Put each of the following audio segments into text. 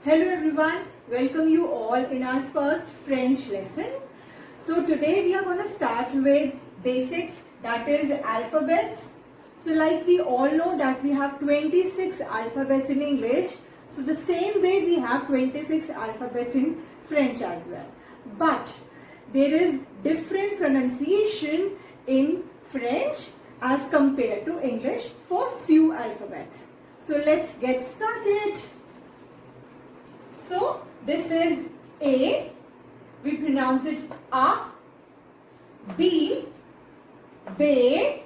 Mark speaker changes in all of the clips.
Speaker 1: Hello everyone, welcome you all in our first French lesson. So today we are going to start with basics, that is alphabets. So like we all know that we have 26 alphabets in English. So the same way we have 26 alphabets in French as well. But there is different pronunciation in French as compared to English for few alphabets. So let's get started. So this is A, we pronounce it A, B, B,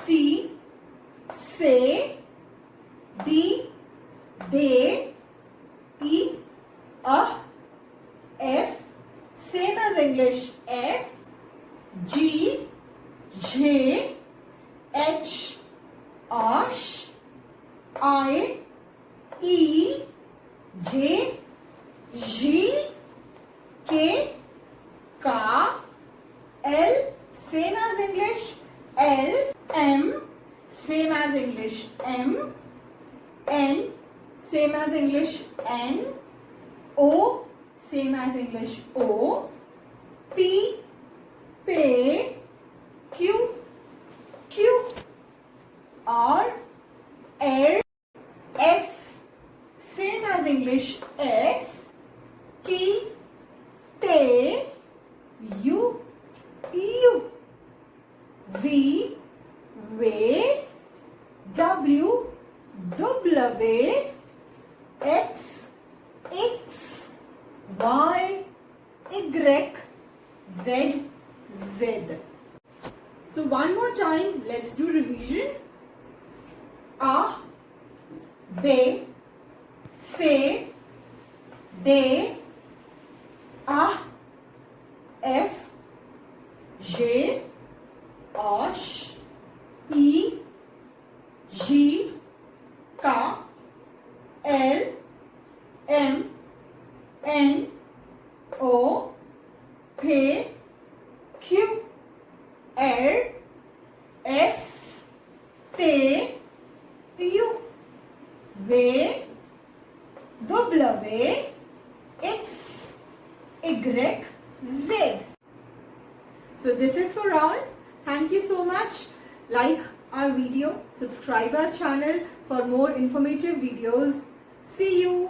Speaker 1: C, say, D, they, E, F, same as English, F, G, J, H, H, I, E, J, G, K, K, L, same as English, L, M, same as English, M, N, same as English, N, O, same as English, O, P, P, Q, Q, R, L, S, same as English, S, T, T, U, U, V, W, W, W, X, X, Y, Y, Z, Z. So one more time, let's do revision. A, B, C, D, A, F, G, H, E, G, K, L, M, N, O, P, Q, R, S, T, U, V, W, X, Y, Z. So this is for all. Thank you so much. Like our video, subscribe our channel for more informative videos. See you.